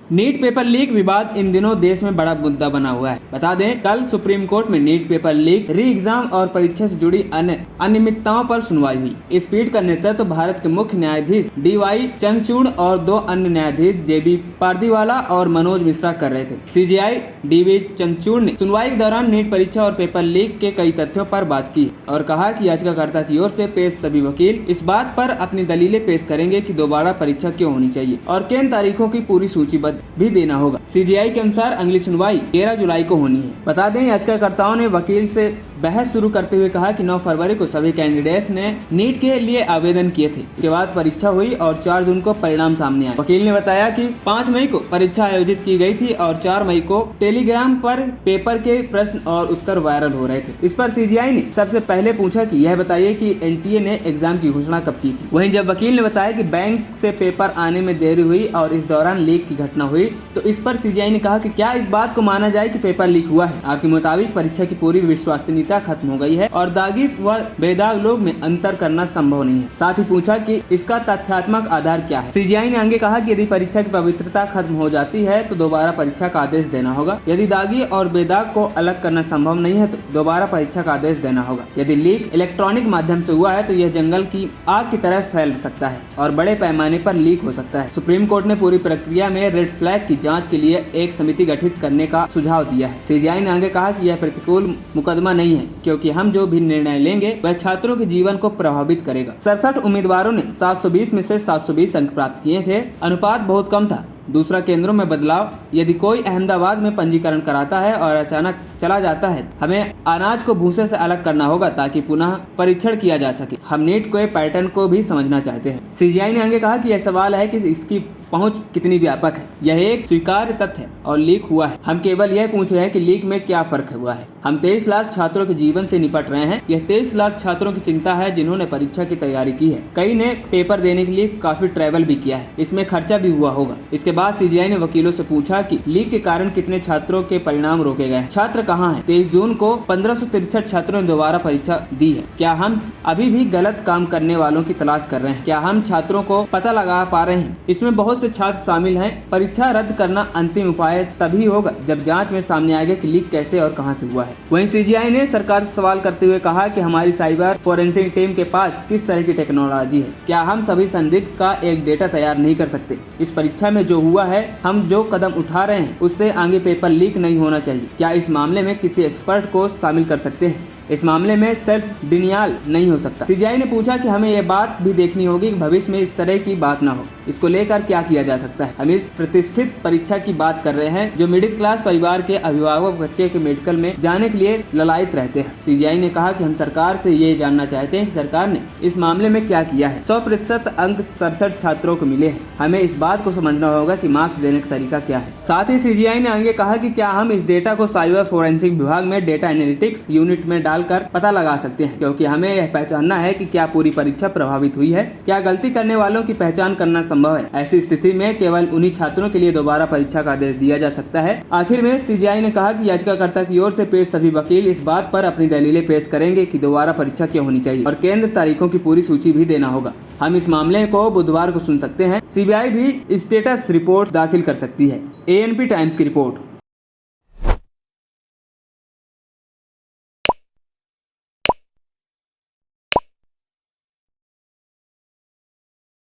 NEET paper leak विवाद इन दिनों देश में बड़ा मुद्दा बना हुआ है। बता दें, कल सुप्रीम कोर्ट में NEET paper leak, re exam और परीक्षा से जुड़ी अन्य अनियमितताओं पर सुनवाई हुई। इस पीठ का नेतृत्व भारत के मुख्य न्यायाधीश DY चंद्रचूड़ और 2 अन्य न्यायाधीश JB पारदीवाला और मनोज मिश्रा कर रहे थे। CJI DY चंद्रचूड़ ने सुनवाई के दौरान नीट परीक्षा और पेपर लीक के कई तथ्यों पर बात की और कहा कि याचिकाकर्ता की ओर से पेश सभी वकील इस बात पर अपनी दलीलें पेश करेंगे कि दोबारा परीक्षा क्यों होनी चाहिए और किन तारीखों की पूरी सूचीबद्ध भी देना होगा। CJI के अनुसार अगली सुनवाई 13 जुलाई को होनी है। बता दें, याचिकाकर्ताओं ने वकील से बहस शुरू करते हुए कहा कि 9 फरवरी को सभी कैंडिडेट्स ने नीट के लिए आवेदन किए थे। इसके बाद परीक्षा हुई और 4 जून को परिणाम सामने आए। वकील ने बताया कि 5 मई को परीक्षा आयोजित की गई थी और 4 मई को टेलीग्राम पर पेपर के प्रश्न और उत्तर वायरल हो रहे थे। इस पर CJI ने सबसे पहले पूछा कि यह बताइए कि NTA ने एग्जाम की घोषणा कब की थी। वहीं जब वकील ने बताया कि बैंक से पेपर आने में देरी हुई और इस दौरान लीक की घटना हुई, तो इस पर CJI ने कहा कि क्या इस बात को माना जाए कि पेपर लीक हुआ है? आपके मुताबिक परीक्षा की पूरी विश्वसनीयता खत्म हो गई है और दागी व बेदाग लोग में अंतर करना संभव नहीं है। साथ ही पूछा कि इसका तथ्यात्मक आधार क्या है। CJI ने आगे कहा कि यदि परीक्षा की पवित्रता खत्म हो जाती है तो दोबारा परीक्षा का आदेश देना होगा। यदि दागी और बेदाग को अलग करना संभव नहीं है तो दोबारा परीक्षा का आदेश देना होगा। यदि लीक इलेक्ट्रॉनिक माध्यम से हुआ है तो यह जंगल की आग की तरह फैल सकता है और बड़े पैमाने पर लीक हो सकता है। सुप्रीम कोर्ट ने पूरी प्रक्रिया में रेड फ्लैग की जांच के लिए एक समिति गठित करने का सुझाव दिया है। CJI ने आगे कहा कि यह प्रतिकूल मुकदमा नहीं है क्योंकि हम जो भी निर्णय लेंगे वह छात्रों के जीवन को प्रभावित करेगा। 67 उम्मीदवारों ने 720 में से 720 अंक प्राप्त किए थे। अनुपात बहुत कम था। दूसरा, केंद्रों में बदलाव। यदि कोई अहमदाबाद में पंजीकरण कराता है और अचानक चला जाता है, हमें अनाज को भूसे से अलग करना होगा ताकि पुनः परीक्षण किया जा सके। हम नीट के पैटर्न को भी समझना चाहते हैं। CJI ने आगे कहा कि यह सवाल है कि इसकी पहुंच कितनी व्यापक है। यह एक स्वीकार्य तथ्य है और लीक हुआ है। हम केवल यह पूछ रहे हैं कि लीक में क्या फर्क हुआ है। हम 23 लाख छात्रों के जीवन से निपट रहे हैं। यह 23 लाख छात्रों की चिंता है जिन्होंने परीक्षा की तैयारी की है। कई ने पेपर देने के लिए काफी ट्रैवल भी किया है। इसमें खर्चा भी हुआ होगा। इसके बाद CJI ने वकीलों से पूछा कि लीक के कारण कितने छात्रों के परिणाम रोके गए हैं। छात्र कहाँ हैं? 23 जून को 1563 छात्रों ने दोबारा परीक्षा दी है। क्या हम अभी भी गलत काम करने वालों की तलाश कर रहे हैं? क्या हम छात्रों को पता लगा पा रहे हैं? इसमें बहुत से छात्र शामिल हैं। परीक्षा रद्द करना अंतिम उपाय तभी होगा जब जांच में सामने आएगा कि लीक कैसे और कहां से हुआ है। वहीं CJI ने सरकार से सवाल करते हुए कहा कि हमारी साइबर फोरेंसिक टीम के पास किस तरह की टेक्नोलॉजी है? क्या हम सभी संदिग्ध का एक डेटा तैयार नहीं कर सकते? इस परीक्षा में जो हुआ है, हम जो कदम उठा रहे हैं उससे आगे पेपर लीक नहीं होना चाहिए। क्या इस मामले में किसी एक्सपर्ट को शामिल कर सकते हैं? इस मामले में सेल्फ डिनियल नहीं हो सकता। CJI ने पूछा कि हमें यह बात भी देखनी होगी कि भविष्य में इस तरह की बात ना हो। इसको लेकर क्या किया जा सकता है? हम इस प्रतिष्ठित परीक्षा की बात कर रहे हैं जो मिडिल क्लास परिवार के अभिभावक बच्चे के मेडिकल में जाने के लिए ललायित रहते हैं। CJI ने कहा कि हम सरकार से ये जानना चाहते हैं कि सरकार ने इस मामले में क्या किया है। 100% अंक 67 छात्रों को मिले हैं। हमें इस बात को समझना होगा कि मार्क्स देने का तरीका क्या है। साथ ही CJI ने आगे कहा कि क्या हम इस डेटा को साइबर फोरेंसिक विभाग में डेटा एनालिटिक्स यूनिट में डालकर पता लगा सकते हैं, क्योंकि हमें यह पहचानना है कि क्या पूरी परीक्षा प्रभावित हुई है। क्या गलती करने वालों की पहचान करना संभव है? ऐसी स्थिति में केवल उन्हीं छात्रों के लिए दोबारा परीक्षा का आदेश दिया जा सकता है। आखिर में CJI ने कहा कि याचिकाकर्ता की ओर से पेश सभी वकील इस बात पर अपनी दलीलें पेश करेंगे कि दोबारा परीक्षा क्यों होनी चाहिए और केंद्र तारीखों की पूरी सूची भी देना होगा। हम इस मामले को बुधवार को सुन सकते हैं। CBI भी स्टेटस रिपोर्ट दाखिल कर सकती है। ANP टाइम्स की रिपोर्ट।